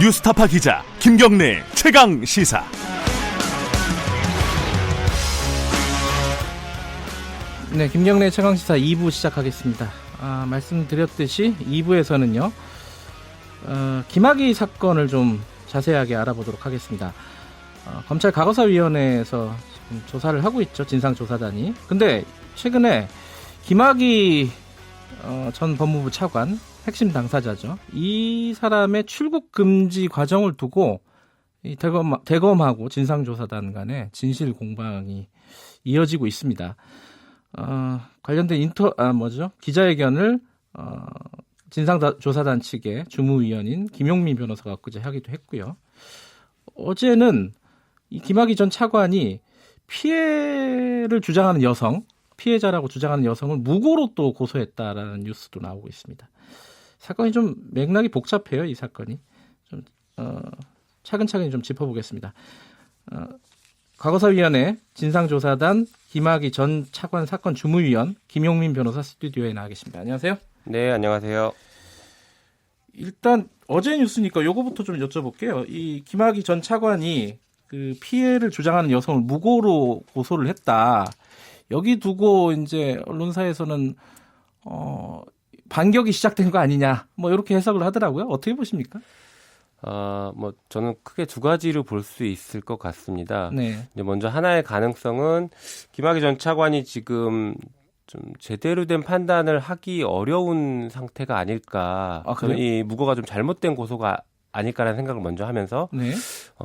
뉴스타파 기자 김경래 최강 시사. 네, 김경래 최강 시사 2부 시작하겠습니다. 말씀드렸듯이 2부에서는요, 김학의 사건을 좀 자세하게 알아보도록 하겠습니다. 검찰 과거사위원회에서 지금 조사를 하고 있죠, 진상조사단이. 근데 최근에 김학의 전 법무부 차관, 핵심 당사자죠. 이 사람의 출국 금지 과정을 두고 이 대검하고 진상조사단 간의 진실 공방이 이어지고 있습니다. 관련된 기자회견을 진상조사단 측의 주무위원인 김용민 변호사가 엊그제 하기도 했고요. 어제는 이 김학의 전 차관이 피해를 주장하는 여성, 피해자라고 주장하는 여성을 무고로 또 고소했다라는 뉴스도 나오고 있습니다. 사건이 좀 맥락이 복잡해요, 이 사건이. 좀 차근차근 좀 짚어보겠습니다. 과거사위원회 진상조사단 김학의 전 차관 사건 주무위원 김용민 변호사 스튜디오에 나와 계십니다. 안녕하세요. 네, 안녕하세요. 일단 어제 뉴스니까 요거부터 좀 여쭤볼게요. 이 김학의 전 차관이 그 피해를 주장하는 여성을 무고로 고소를 했다. 여기 두고 이제 언론사에서는 반격이 시작된 거 아니냐, 뭐 이렇게 해석을 하더라고요. 어떻게 보십니까? 저는 크게 두 가지로 볼 수 있을 것 같습니다. 네. 이제 먼저 하나의 가능성은 김학의 전 차관이 지금 좀 제대로 된 판단을 하기 어려운 상태가 아닐까. 저는 이 무고가 좀 잘못된 고소가 아닐까라는 생각을 먼저 하면서 네.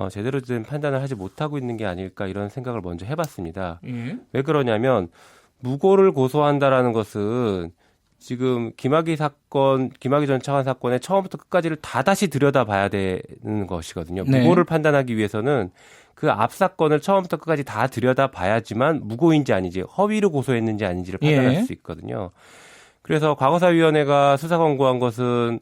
제대로 된 판단을 하지 못하고 있는 게 아닐까 이런 생각을 먼저 해봤습니다. 예. 왜 그러냐면 무고를 고소한다라는 것은 지금 김학의 전 차관 사건의 처음부터 끝까지를 다 다시 들여다봐야 되는 것이거든요. 네. 무고를 판단하기 위해서는 그 앞 사건을 처음부터 끝까지 다 들여다봐야지만 무고인지 아닌지, 허위로 고소했는지 아닌지를 판단할 수 있거든요. 그래서 과거사위원회가 수사 권고한 것은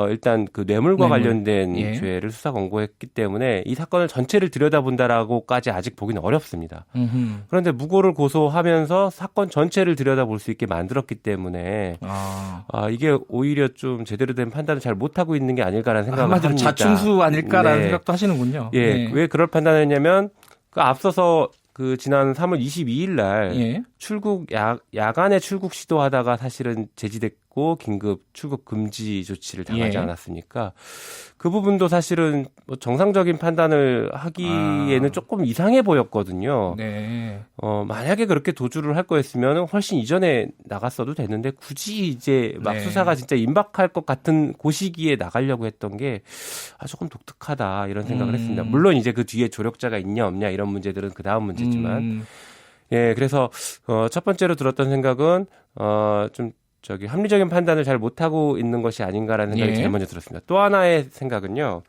일단 그 뇌물과 관련된 죄를 수사 권고했기 때문에 이 사건을 전체를 들여다본다라고까지 아직 보기는 어렵습니다. 그런데 무고를 고소하면서 사건 전체를 들여다볼 수 있게 만들었기 때문에 이게 오히려 좀 제대로 된 판단을 잘 못하고 있는 게 아닐까라는 생각을 합니다. 자충수 아닐까라는 생각도 하시는군요. 예, 왜 그럴 판단을 했냐면 그 앞서서 그 지난 3월 22일 날 출국 야간에 출국 시도하다가 사실은 제지됐고 긴급 출국 금지 조치를 당하지 않았습니까? 그 부분도 사실은 뭐 정상적인 판단을 하기에는 조금 이상해 보였거든요. 네. 만약에 그렇게 도주를 할 거였으면 훨씬 이전에 나갔어도 됐는데 굳이 이제 막 수사가 진짜 임박할 것 같은 그 시기에 나가려고 했던 게 조금 독특하다 이런 생각을 했습니다. 물론 이제 그 뒤에 조력자가 있냐 없냐 이런 문제들은 그 다음 문제지만 예, 그래서 첫 번째로 들었던 생각은 좀 합리적인 판단을 잘 못하고 있는 것이 아닌가라는 생각이 제일 먼저 들었습니다. 또 하나의 생각은요,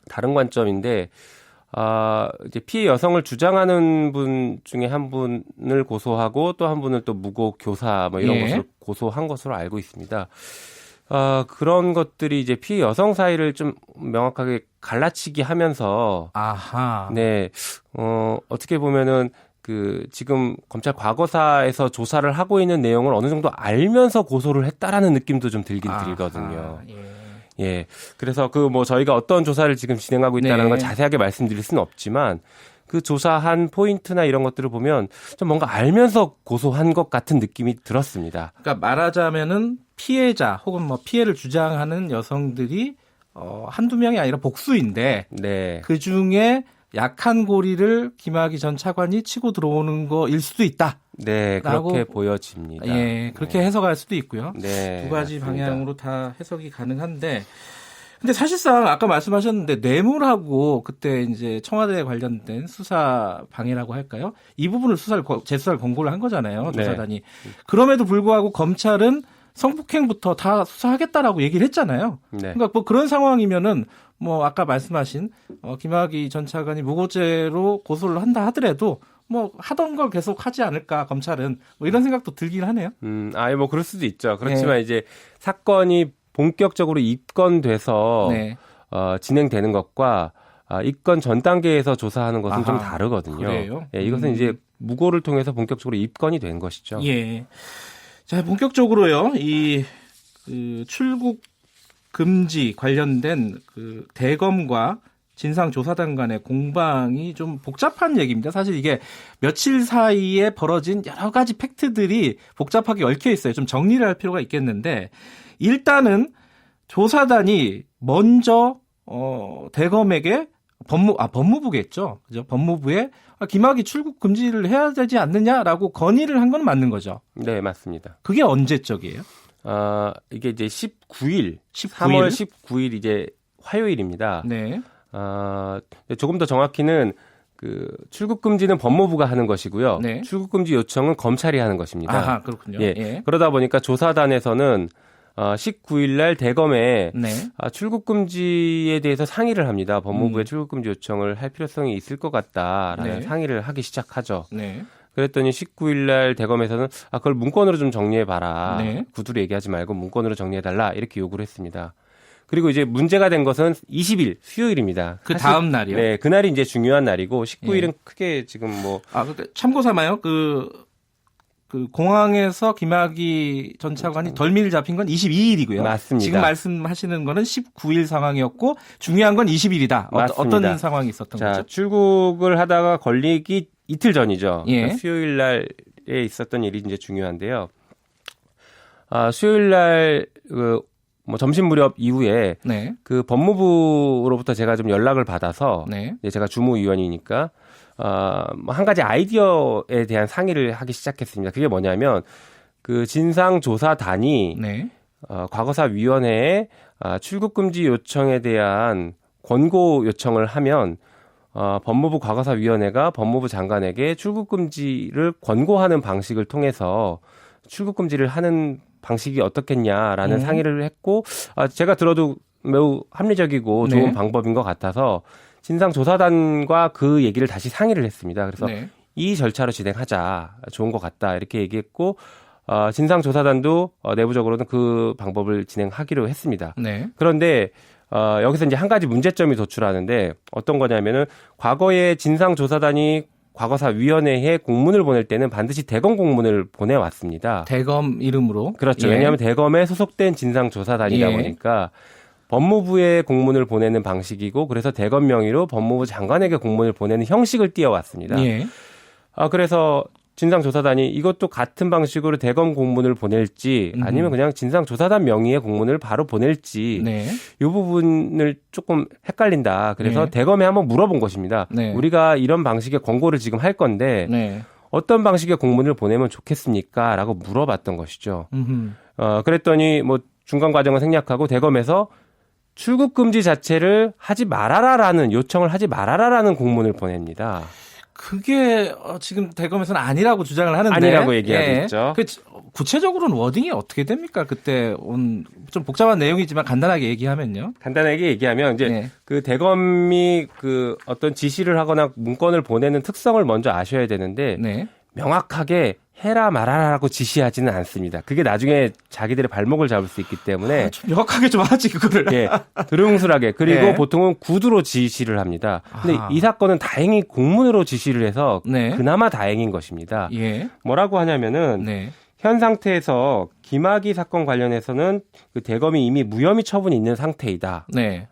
다른 관점인데, 이제 피해 여성을 주장하는 분 중에 한 분을 고소하고 또 한 분을 또 무고 교사 뭐 이런 것을 고소한 것으로 알고 있습니다. 그런 것들이 이제 피해 여성 사이를 좀 명확하게 갈라치기 하면서, 네, 어떻게 보면은 지금 검찰 과거사에서 조사를 하고 있는 내용을 어느 정도 알면서 고소를 했다라는 느낌도 좀 들긴 들거든요. 예. 그래서 저희가 어떤 조사를 지금 진행하고 있다는 걸 자세하게 말씀드릴 수는 없지만 그 조사한 포인트나 이런 것들을 보면 좀 뭔가 알면서 고소한 것 같은 느낌이 들었습니다. 그러니까 말하자면은 피해자 혹은 뭐 피해를 주장하는 여성들이 한두 명이 아니라 복수인데 그 중에 약한 고리를 김학의 전 차관이 치고 들어오는 거일 수도 있다. 네, 그렇게 보여집니다. 예, 그렇게 해석할 수도 있고요. 네, 두 가지 맞습니다. 방향으로 다 해석이 가능한데, 근데 사실상 아까 말씀하셨는데 뇌물하고 그때 이제 청와대에 관련된 수사 방해라고 할까요? 이 부분을 재수사를 권고를 한 거잖아요, 조사단이. 그럼에도 불구하고 검찰은 성폭행부터 다 수사하겠다라고 얘기를 했잖아요. 그러니까 뭐 그런 상황이면은 뭐 아까 말씀하신 김학의 전 차관이 무고죄로 고소를 한다 하더라도 뭐 하던 걸 계속 하지 않을까 검찰은 뭐 이런 생각도 들긴 하네요. 뭐 그럴 수도 있죠. 그렇지만 이제 사건이 본격적으로 입건돼서 진행되는 것과 입건 전 단계에서 조사하는 것은 좀 다르거든요. 그래요? 예, 이것은 이제 무고를 통해서 본격적으로 입건이 된 것이죠. 예. 자, 본격적으로요. 이 출국 금지 관련된 그 대검과 진상조사단 간의 공방이 좀 복잡한 얘기입니다. 사실 이게 며칠 사이에 벌어진 여러 가지 팩트들이 복잡하게 얽혀 있어요. 좀 정리를 할 필요가 있겠는데 일단은 조사단이 먼저 대검에게 법무부겠죠. 그죠? 법무부에 김학의 출국 금지를 해야 되지 않느냐라고 건의를 한 건 맞는 거죠. 네, 맞습니다. 그게 언제적이에요? 이게 이제 19일, 19일? 3월 19일 이제 화요일입니다. 네. 조금 더 정확히는 그 출국 금지는 법무부가 하는 것이고요. 네. 출국 금지 요청은 검찰이 하는 것입니다. 아하, 그렇군요. 예. 예. 그러다 보니까 조사단에서는 19일 날 대검에 네. 출국 금지에 대해서 상의를 합니다. 법무부에 음. 출국 금지 요청을 할 필요성이 있을 것 같다라는 네. 상의를 하기 시작하죠. 네. 그랬더니 19일 날 대검에서는 그걸 문건으로 좀 정리해 봐라. 네. 구두로 얘기하지 말고 문건으로 정리해 달라. 이렇게 요구를 했습니다. 그리고 이제 문제가 된 것은 20일 수요일입니다. 그 다음 날이요? 네, 그날이 이제 중요한 날이고 19일은 예. 크게 지금 뭐 그러니까 참고 삼아요. 그 공항에서 김학의 전 차관이 덜미를 잡힌 건 22일이고요. 맞습니다. 지금 말씀하시는 거는 19일 상황이었고 중요한 건 20일이다. 맞습니다. 어떤 상황이 있었던 거죠? 출국을 하다가 걸리기 이틀 전이죠. 예. 그러니까 수요일 날에 있었던 일이 이제 중요한데요. 수요일 날 뭐 점심 무렵 이후에 네. 그 법무부로부터 제가 좀 연락을 받아서 네. 이제 제가 주무위원이니까 한 가지 아이디어에 대한 상의를 하기 시작했습니다. 그게 뭐냐면 그 진상조사단이 네. 과거사위원회에 출국금지 요청에 대한 권고 요청을 하면 법무부 과거사위원회가 법무부 장관에게 출국금지를 권고하는 방식을 통해서 출국금지를 하는 방식이 어떻겠냐라는 상의를 했고 제가 들어도 매우 합리적이고 좋은 네. 방법인 것 같아서 진상조사단과 그 얘기를 다시 상의를 했습니다. 그래서 네. 이 절차로 진행하자. 좋은 것 같다. 이렇게 얘기했고 진상조사단도 내부적으로는 그 방법을 진행하기로 했습니다. 네. 그런데 여기서 이제 한 가지 문제점이 도출하는데 어떤 거냐면은 과거에 진상조사단이 과거사위원회에 공문을 보낼 때는 반드시 대검 공문을 보내왔습니다. 대검 이름으로. 그렇죠. 예. 왜냐하면 대검에 소속된 진상조사단이다 예. 보니까 법무부에 공문을 보내는 방식이고 그래서 대검 명의로 법무부 장관에게 공문을 보내는 형식을 띄워왔습니다. 예. 그래서 진상조사단이 이것도 같은 방식으로 대검 공문을 보낼지 아니면 그냥 진상조사단 명의의 공문을 바로 보낼지 네. 이 부분을 조금 헷갈린다. 그래서 네. 대검에 한번 물어본 것입니다. 네. 우리가 이런 방식의 권고를 지금 할 건데 네. 어떤 방식의 공문을 보내면 좋겠습니까? 라고 물어봤던 것이죠. 그랬더니 뭐 중간 과정을 생략하고 대검에서 출국 금지 자체를 하지 말아라라는 요청을 하지 말아라라는 공문을 보냅니다. 그게 지금 대검에서는 아니라고 주장을 하는데 아니라고 얘기하고 있죠. 구체적으로는 워딩이 어떻게 됩니까? 그때 좀 복잡한 내용이지만 간단하게 얘기하면요. 간단하게 얘기하면 이제 네. 그 대검이 그 어떤 지시를 하거나 문건을 보내는 특성을 먼저 아셔야 되는데 네. 명확하게 해라 말아라라고 지시하지는 않습니다. 그게 나중에 자기들의 발목을 잡을 수 있기 때문에 좀 명확하게 좀 하지 그거를. 예, 드렁술하게 그리고 네. 보통은 구두로 지시를 합니다. 근데 아하. 이 사건은 다행히 공문으로 지시를 해서 네. 그나마 다행인 것입니다. 예. 뭐라고 하냐면은 네. 현 상태에서 김학의 사건 관련해서는 그 대검이 이미 무혐의 처분이 있는 상태이다. 네.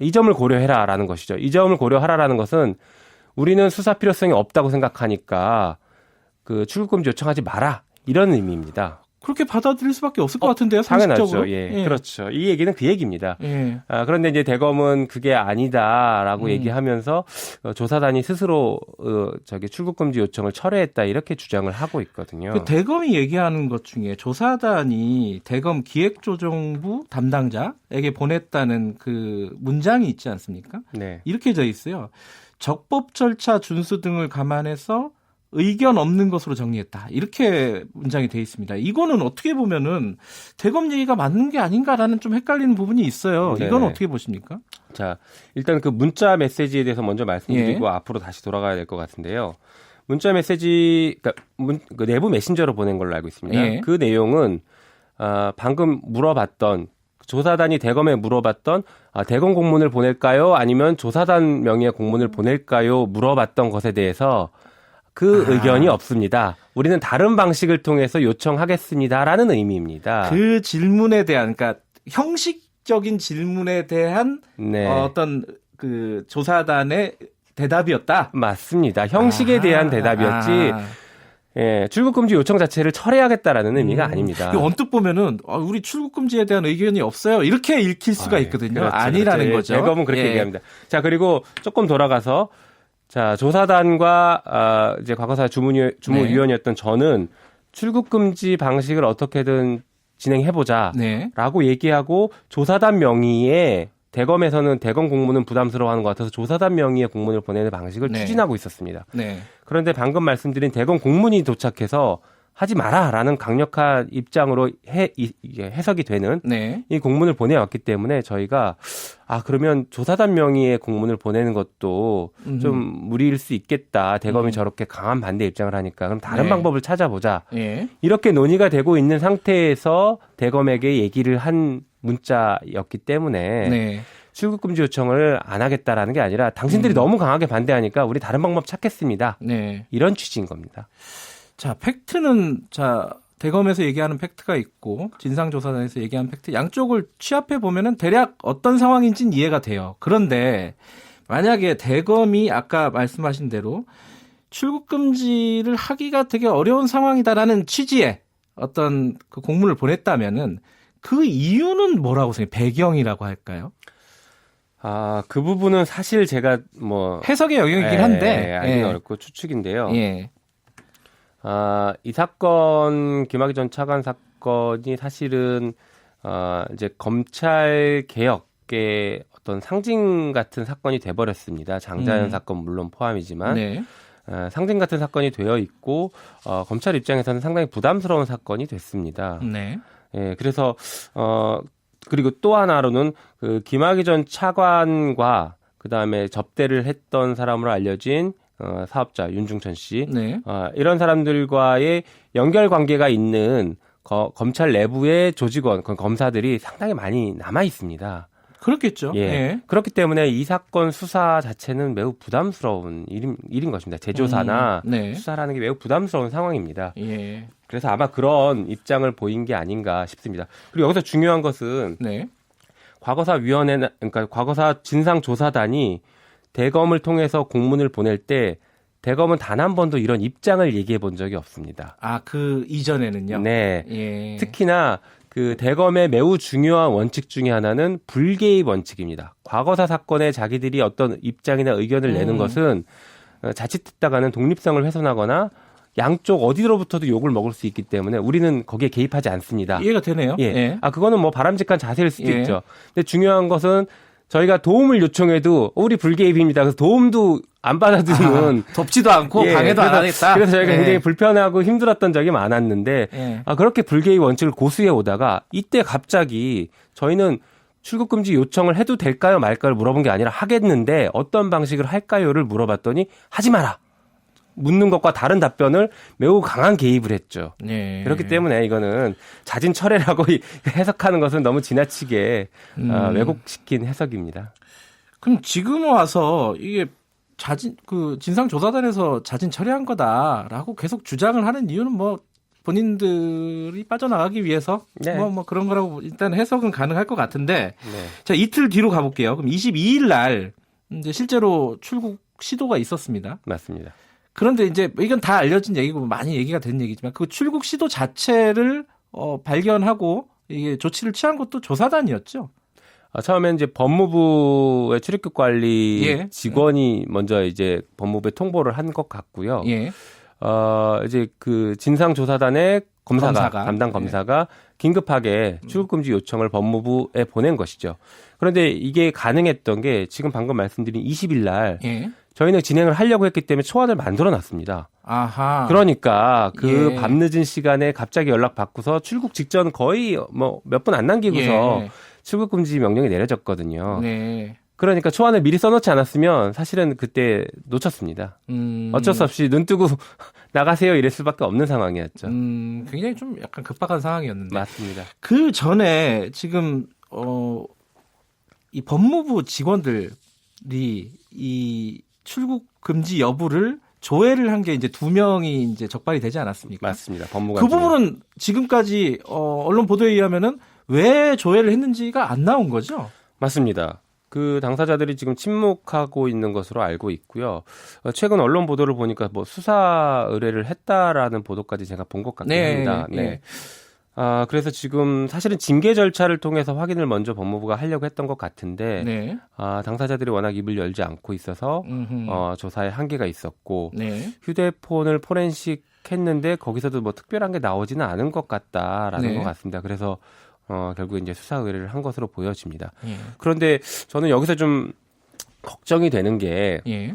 이 점을 고려해라라는 것이죠. 이 점을 고려하라라는 것은 우리는 수사 필요성이 없다고 생각하니까 그 출국금지 요청하지 마라 이런 의미입니다. 그렇게 받아들일 수밖에 없을 것 같은데요. 상식적으로. 당연하죠. 예, 그렇죠. 이 얘기는 그 얘기입니다. 예. 그런데 이제 대검은 그게 아니다라고 얘기하면서 조사단이 스스로 출국금지 요청을 철회했다 이렇게 주장을 하고 있거든요. 그 대검이 얘기하는 것 중에 조사단이 대검 기획조정부 담당자에게 보냈다는 그 문장이 있지 않습니까? 네. 이렇게 돼 있어요. 적법 절차 준수 등을 감안해서 의견 없는 것으로 정리했다. 이렇게 문장이 돼 있습니다. 이거는 어떻게 보면은 대검 얘기가 맞는 게 아닌가라는 좀 헷갈리는 부분이 있어요. 네네. 이건 어떻게 보십니까? 자, 일단 그 문자 메시지에 대해서 먼저 말씀드리고 앞으로 다시 돌아가야 될 것 같은데요. 문자 메시지, 그러니까 그 내부 메신저로 보낸 걸로 알고 있습니다. 예. 그 내용은 방금 물어봤던 조사단이 대검에 물어봤던 대검 공문을 보낼까요? 아니면 조사단 명의의 공문을 보낼까요? 물어봤던 것에 대해서 그 의견이 없습니다. 우리는 다른 방식을 통해서 요청하겠습니다라는 의미입니다. 그 질문에 대한 그러니까 형식 형식적인 질문에 대한 네. 어떤 그 조사단의 대답이었다. 맞습니다. 형식에 대한 대답이었지. 예, 출국금지 요청 자체를 철회하겠다라는 의미가 아닙니다. 언뜻 보면은 우리 출국금지에 대한 의견이 없어요. 이렇게 읽힐 수가 있거든요. 그렇죠, 아니라는 그렇죠. 거죠. 대검은 그렇게 얘기합니다. 자, 그리고 조금 돌아가서 자, 조사단과 이제 과거사 주무위원이었던 저는 출국금지 방식을 어떻게든 진행해보자라고 얘기하고 조사단 명의의 대검에서는 대검 공문은 부담스러워하는 것 같아서 조사단 명의의 공문을 보내는 방식을 추진하고 있었습니다. 그런데 방금 말씀드린 대검 공문이 도착해서 하지 마라라는 강력한 입장으로 해석이 되는 이 공문을 보내왔기 때문에 저희가 그러면 조사단 명의의 공문을 보내는 것도 좀 무리일 수 있겠다. 대검이 저렇게 강한 반대 입장을 하니까 그럼 다른 방법을 찾아보자. 이렇게 논의가 되고 있는 상태에서 대검에게 얘기를 한 문자였기 때문에 출국금지 요청을 안 하겠다라는 게 아니라 당신들이 너무 강하게 반대하니까 우리 다른 방법 찾겠습니다. 이런 취지인 겁니다. 자, 팩트는 대검에서 얘기하는 팩트가 있고 진상조사단에서 얘기하는 팩트 양쪽을 취합해 보면은 대략 어떤 상황인지는 이해가 돼요. 그런데 만약에 대검이 아까 말씀하신 대로 출국금지를 하기가 되게 어려운 상황이다라는 취지의 어떤 그 공문을 보냈다면은 그 이유는 뭐라고 생각해요? 배경이라고 할까요? 그 부분은 사실 제가 해석의 영역이긴 한데 알기 어렵고 추측인데요. 예. 이 사건 김학의 전 차관 사건이 사실은 이제 검찰 개혁의 어떤 상징 같은 사건이 돼버렸습니다. 장자연 사건 물론 포함이지만 상징 같은 사건이 되어 있고 검찰 입장에서는 상당히 부담스러운 사건이 됐습니다. 예, 그래서 그리고 또 하나로는 그 김학의 전 차관과 그 다음에 접대를 했던 사람으로 알려진 사업자 윤중천 씨 이런 사람들과의 연결 관계가 있는 검찰 내부의 조직원 검사들이 상당히 많이 남아 있습니다. 그렇겠죠. 그렇기 때문에 이 사건 수사 자체는 매우 부담스러운 일인 것입니다. 재조사나 수사라는 게 매우 부담스러운 상황입니다. 그래서 아마 그런 입장을 보인 게 아닌가 싶습니다. 그리고 여기서 중요한 것은 그러니까 과거사 진상조사단이 대검을 통해서 공문을 보낼 때 대검은 단 한 번도 이런 입장을 얘기해 본 적이 없습니다. 그 이전에는요? 특히나 그 대검의 매우 중요한 원칙 중에 하나는 불개입 원칙입니다. 과거사 사건에 자기들이 어떤 입장이나 의견을 내는 것은 자칫했다가는 독립성을 훼손하거나 양쪽 어디로부터도 욕을 먹을 수 있기 때문에 우리는 거기에 개입하지 않습니다. 이해가 되네요. 그거는 바람직한 자세일 수도 있죠. 근데 중요한 것은 저희가 도움을 요청해도 우리 불개입입니다. 그래서 도움도 안 받아주는 덮지도 않고 방해도 안 하겠다. 그래서 저희가 굉장히 불편하고 힘들었던 적이 많았는데 그렇게 불개입 원칙을 고수해 오다가 이때 갑자기 저희는 출국금지 요청을 해도 될까요 말까를 물어본 게 아니라 하겠는데 어떤 방식을 할까요를 물어봤더니 하지 마라. 묻는 것과 다른 답변을 매우 강한 개입을 했죠. 그렇기 때문에 이거는 자진 철회라고 해석하는 것은 너무 지나치게 왜곡시킨 해석입니다. 그럼 지금 와서 이게 진상조사단에서 자진 철회한 거다라고 계속 주장을 하는 이유는 본인들이 빠져나가기 위해서 그런 거라고 일단 해석은 가능할 것 같은데 자, 이틀 뒤로 가볼게요. 그럼 22일 날 이제 실제로 출국 시도가 있었습니다. 맞습니다. 그런데 이제 이건 다 알려진 얘기고 많이 얘기가 된 얘기지만 그 출국 시도 자체를 발견하고 이게 조치를 취한 것도 조사단이었죠. 처음엔 이제 법무부의 출입국 관리 직원이 먼저 이제 법무부에 통보를 한 것 같고요. 이제 그 진상조사단의 담당 검사가 긴급하게 출국금지 요청을 법무부에 보낸 것이죠. 그런데 이게 가능했던 게 지금 방금 말씀드린 20일 날 저희는 진행을 하려고 했기 때문에 초안을 만들어 놨습니다. 그러니까 그 밤늦은 시간에 갑자기 연락 받고서 출국 직전 거의 몇 분 안 남기고서 출국금지 명령이 내려졌거든요. 그러니까 초안을 미리 써놓지 않았으면 사실은 그때 놓쳤습니다. 어쩔 수 없이 눈 뜨고 나가세요 이럴 수밖에 없는 상황이었죠. 굉장히 좀 약간 급박한 상황이었는데. 맞습니다. 그 전에 지금 이 법무부 직원들이 이 출국 금지 여부를 조회를 한 게 이제 2명이 이제 적발이 되지 않았습니까? 맞습니다. 법무관 그 부분은 지금까지 언론 보도에 의하면은 왜 조회를 했는지가 안 나온 거죠? 맞습니다. 그 당사자들이 지금 침묵하고 있는 것으로 알고 있고요. 최근 언론 보도를 보니까 뭐 수사 의뢰를 했다라는 보도까지 제가 본 것 같긴 합니다. 네. 그래서 지금 사실은 징계 절차를 통해서 확인을 먼저 법무부가 하려고 했던 것 같은데, 네. 당사자들이 워낙 입을 열지 않고 있어서, 조사에 한계가 있었고, 네. 휴대폰을 포렌식 했는데 거기서도 뭐 특별한 게 나오지는 않은 것 같다라는 네. 것 같습니다. 그래서, 결국 이제 수사 의뢰를 한 것으로 보여집니다. 예. 그런데 저는 여기서 좀 걱정이 되는 게, 예.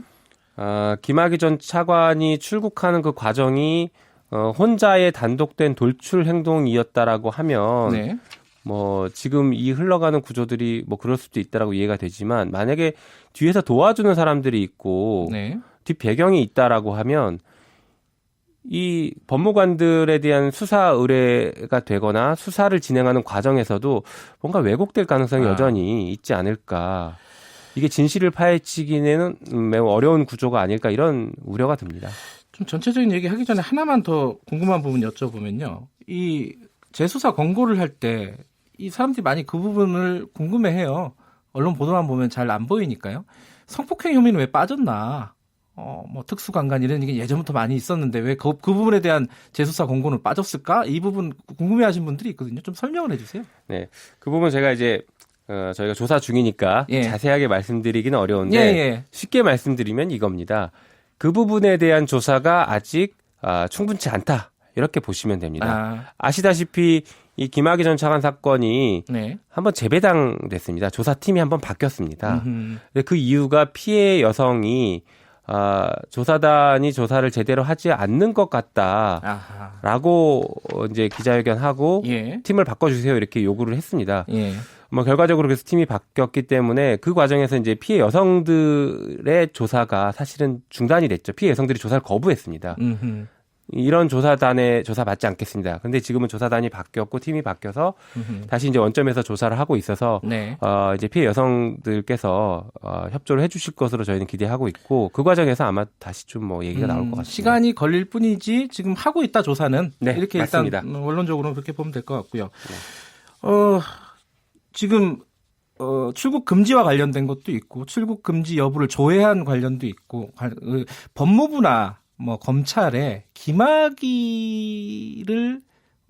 김학의 전 차관이 출국하는 그 과정이 혼자의 단독된 돌출 행동이었다라고 하면 네. 뭐 지금 이 흘러가는 구조들이 뭐 그럴 수도 있다라고 이해가 되지만 만약에 뒤에서 도와주는 사람들이 있고 네. 뒷 배경이 있다라고 하면 이 법무관들에 대한 수사 의뢰가 되거나 수사를 진행하는 과정에서도 뭔가 왜곡될 가능성이 여전히 있지 않을까. 이게 진실을 파헤치기에는 매우 어려운 구조가 아닐까 이런 우려가 듭니다. 좀 전체적인 얘기 하기 전에 하나만 더 궁금한 부분 여쭤보면요. 이 재수사 권고를 할 때 이 사람들이 많이 그 부분을 궁금해해요. 언론 보도만 보면 잘 안 보이니까요. 성폭행 혐의는 왜 빠졌나? 뭐 특수강간 이런 얘기 예전부터 많이 있었는데 왜 그 부분에 대한 재수사 권고는 빠졌을까? 이 부분 궁금해하신 분들이 있거든요. 좀 설명을 해주세요. 네, 그 부분 제가 이제 저희가 조사 중이니까 예. 자세하게 말씀드리기는 어려운데 예. 쉽게 말씀드리면 이겁니다. 그 부분에 대한 조사가 아직 충분치 않다. 이렇게 보시면 됩니다. 아시다시피 이 김학의 전 차관 사건이 네. 한번 재배당됐습니다. 조사팀이 한번 바뀌었습니다. 근데 그 이유가 피해 여성이 조사단이 조사를 제대로 하지 않는 것 같다라고 이제 기자회견하고 예. 팀을 바꿔주세요 이렇게 요구를 했습니다. 예. 뭐 결과적으로 그래서 팀이 바뀌었기 때문에 그 과정에서 이제 피해 여성들의 조사가 사실은 중단이 됐죠. 피해 여성들이 조사를 거부했습니다. 이런 조사단에 조사 받지 않겠습니다. 근데 지금은 조사단이 바뀌었고 팀이 바뀌어서 다시 이제 원점에서 조사를 하고 있어서 네. 이제 피해 여성들께서 협조를 해주실 것으로 저희는 기대하고 있고 그 과정에서 아마 다시 좀 뭐 얘기가 나올 것 같습니다. 시간이 걸릴 뿐이지 지금 하고 있다 조사는 네, 이렇게 맞습니다. 일단 원론적으로 그렇게 보면 될 것 같고요. 지금 출국 금지와 관련된 것도 있고 출국 금지 여부를 조회한 관련도 있고 법무부나 뭐 검찰에 김학의를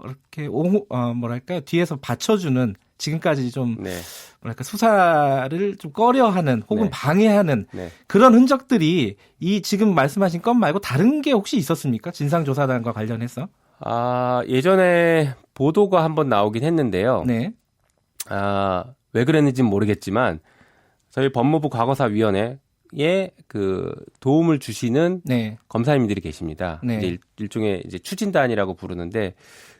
이렇게 뭐랄까요 뒤에서 받쳐주는 지금까지 좀 네. 뭐랄까 수사를 좀 꺼려하는 혹은 네. 방해하는 네. 그런 흔적들이 이 지금 말씀하신 건 말고 다른 게 혹시 있었습니까? 진상조사단과 관련해서? 예전에 보도가 한번 나오긴 했는데요. 네. 왜 그랬는지는 모르겠지만 저희 법무부 과거사위원회에 그 도움을 주시는 네. 검사님들이 계십니다. 네. 이제 일종의 이제 추진단이라고 부르는데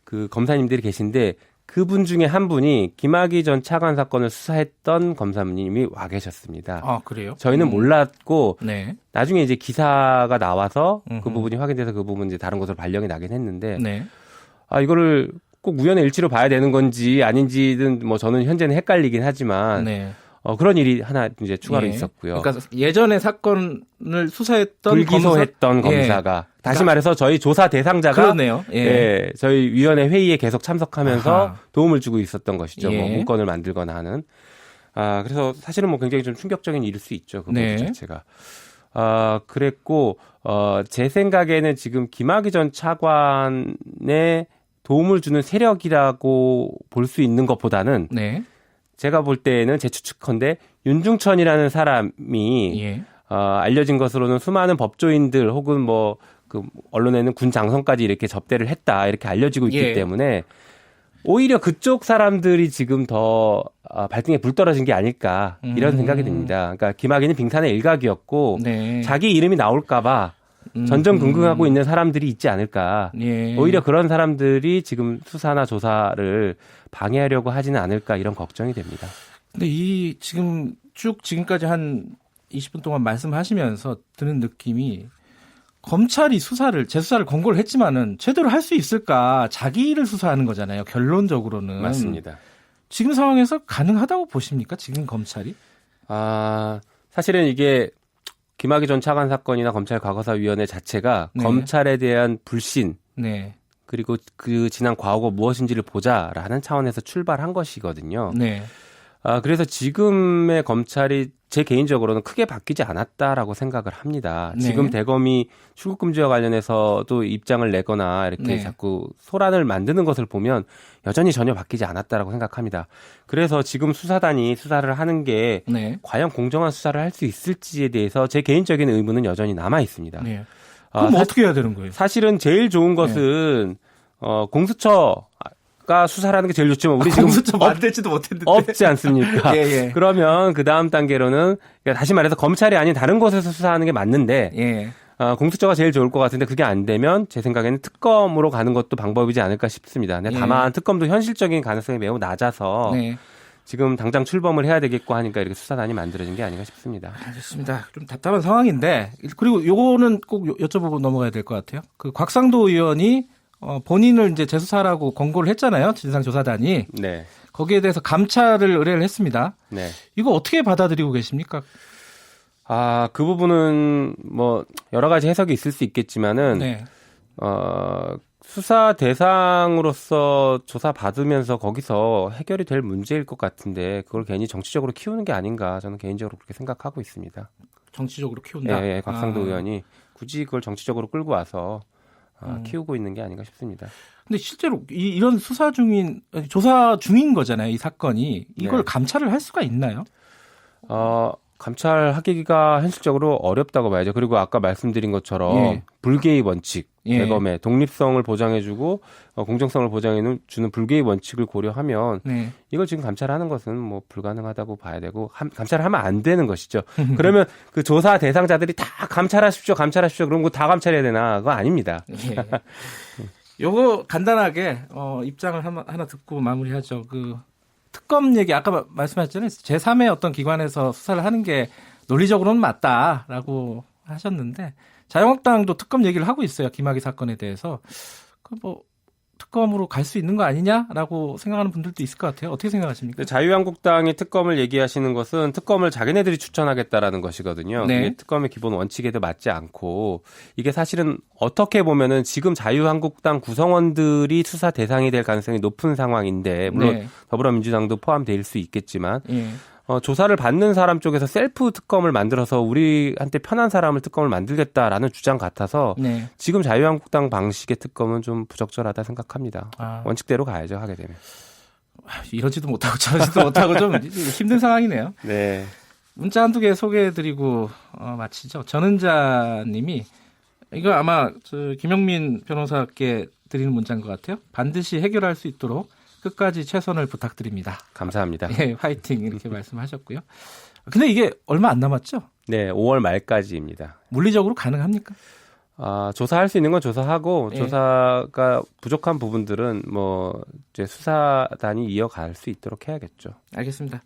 그 검사님들이 계신데 그분 중에 한 분이 김학의 전 차관 사건을 수사했던 검사님이 와 계셨습니다. 그래요? 저희는 몰랐고 네. 나중에 이제 기사가 나와서 그 음흠. 부분이 확인돼서 그 부분 이제 다른 곳으로 발령이 나긴 했는데 네. 이거를 꼭 우연의 일치로 봐야 되는 건지 아닌지는 뭐 저는 현재는 헷갈리긴 하지만 네. 그런 일이 하나 이제 추가로 예. 있었고요. 그러니까 예전에 사건을 수사했던 불기소했던 검사? 검사가 예. 다시 말해서 저희 조사 대상자가 그러네요. 예. 저희 위원회 회의에 계속 참석하면서 아하. 도움을 주고 있었던 것이죠. 예. 뭐 문건을 만들거나 하는. 그래서 사실은 뭐 굉장히 좀 충격적인 일일 수 있죠. 그 네. 부분 자체가. 그랬고 제 생각에는 지금 김학의 전 차관의 도움을 주는 세력이라고 볼 수 있는 것보다는 네. 제가 볼 때는 제 추측컨대 윤중천이라는 사람이 예. 알려진 것으로는 수많은 법조인들 혹은 뭐 그 언론에는 군 장성까지 이렇게 접대를 했다 이렇게 알려지고 있기 예. 때문에 오히려 그쪽 사람들이 지금 더 발등에 불 떨어진 게 아닐까 이런 생각이 듭니다. 그러니까 김학의는 빙산의 일각이었고 네. 자기 이름이 나올까봐 전전긍긍하고 있는 사람들이 있지 않을까. 예. 오히려 그런 사람들이 지금 수사나 조사를 방해하려고 하지는 않을까 이런 걱정이 됩니다. 근데 이 지금 쭉 지금까지 한 20분 동안 말씀하시면서 드는 느낌이 검찰이 재수사를 권고를 했지만은 제대로 할 수 있을까? 자기를 수사하는 거잖아요. 결론적으로는. 맞습니다. 지금 상황에서 가능하다고 보십니까? 지금 검찰이? 사실은 이게 김학의 전 차관 사건이나 검찰 과거사위원회 자체가 네. 검찰에 대한 불신, 네. 그리고 그 지난 과거가 무엇인지를 보자라는 차원에서 출발한 것이거든요. 네. 그래서 지금의 검찰이 제 개인적으로는 크게 바뀌지 않았다라고 생각을 합니다. 네. 지금 대검이 출국금지와 관련해서도 입장을 내거나 이렇게 네. 자꾸 소란을 만드는 것을 보면 여전히 전혀 바뀌지 않았다라고 생각합니다. 그래서 지금 수사단이 수사를 하는 게 네. 과연 공정한 수사를 할 수 있을지에 대해서 제 개인적인 의문은 여전히 남아 있습니다. 네. 그럼 어떻게 해야 되는 거예요? 사실은 제일 좋은 것은 공수처가 수사를 하는 게 제일 좋지만 우리 지금 공수처 만들지도 못했는데. 없지 않습니까? 예, 예. 그러면 그 다음 단계로는 그러니까 다시 말해서 검찰이 아닌 다른 곳에서 수사하는 게 맞는데 예. 공수처가 제일 좋을 것 같은데 그게 안 되면 제 생각에는 특검으로 가는 것도 방법이지 않을까 싶습니다. 근데 다만 특검도 현실적인 가능성이 매우 낮아서 네. 지금 당장 출범을 해야 되겠고 하니까 이렇게 수사단이 만들어진 게 아닌가 싶습니다. 알겠습니다. 좀 답답한 상황인데 그리고 요거는 꼭 여쭤보고 넘어가야 될 것 같아요. 그 곽상도 의원이 본인을 이제 재수사라고 권고를 했잖아요. 진상조사단이. 네. 거기에 대해서 감찰을 의뢰를 했습니다. 네. 이거 어떻게 받아들이고 계십니까? 그 부분은 뭐 여러 가지 해석이 있을 수 있겠지만은 네. 수사 대상으로서 조사 받으면서 거기서 해결이 될 문제일 것 같은데 그걸 괜히 정치적으로 키우는 게 아닌가 저는 개인적으로 그렇게 생각하고 있습니다. 정치적으로 키운다. 예, 곽상도 의원이 굳이 그걸 정치적으로 끌고 와서 키우고 있는 게 아닌가 싶습니다. 근데 실제로 이런 조사 중인 거잖아요. 이 사건이. 이걸 네. 감찰을 할 수가 있나요? 감찰하기가 현실적으로 어렵다고 봐야죠. 그리고 아까 말씀드린 것처럼 예. 불개의 원칙, 예. 대검의 독립성을 보장해주고 공정성을 보장해주는 불개의 원칙을 고려하면 네. 이걸 지금 감찰하는 것은 뭐 불가능하다고 봐야 되고 감찰을 하면 안 되는 것이죠. 그러면 그 조사 대상자들이 다 감찰하십시오, 그럼 그거 다 감찰해야 되나? 그거 아닙니다. 예. 요거 간단하게 입장을 하나 듣고 마무리하죠. 그 특검 얘기 아까 말씀하셨잖아요. 제3의 어떤 기관에서 수사를 하는 게 논리적으로는 맞다라고 하셨는데 자유한국당도 특검 얘기를 하고 있어요. 김학의 사건에 대해서. 그 뭐 특검으로 갈 수 있는 거 아니냐라고 생각하는 분들도 있을 것 같아요. 어떻게 생각하십니까? 자유한국당이 특검을 얘기하시는 것은 특검을 자기네들이 추천하겠다라는 것이거든요. 네. 이게 특검의 기본 원칙에도 맞지 않고 이게 사실은 어떻게 보면은 지금 자유한국당 구성원들이 수사 대상이 될 가능성이 높은 상황인데 물론 네. 더불어민주당도 포함될 수 있겠지만 예. 조사를 받는 사람 쪽에서 셀프 특검을 만들어서 우리한테 편한 사람을 특검을 만들겠다라는 주장 같아서 네. 지금 자유한국당 방식의 특검은 좀 부적절하다 생각합니다. 원칙대로 가야죠, 하게 되면. 이러지도 못하고 저러지도 못하고 좀 힘든 상황이네요. 네. 문자 한두 개 소개해드리고 마치죠. 전은자 님이 이거 아마 김영민 변호사께 드리는 문자인 것 같아요. 반드시 해결할 수 있도록 끝까지 최선을 부탁드립니다. 감사합니다. 예, 화이팅 이렇게 말씀하셨고요. 근데 이게 얼마 안 남았죠? 네, 5월 말까지입니다. 물리적으로 가능합니까? 조사할 수 있는 건 조사하고 예. 조사가 부족한 부분들은 뭐 이제 수사단이 이어갈 수 있도록 해야겠죠. 알겠습니다.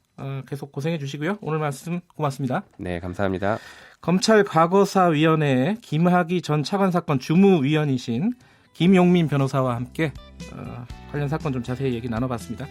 계속 고생해 주시고요. 오늘 말씀 고맙습니다. 네, 감사합니다. 검찰 과거사위원회의 김학의 전 차관 사건 주무위원이신 김용민 변호사와 함께 관련 사건 좀 자세히 얘기 나눠봤습니다.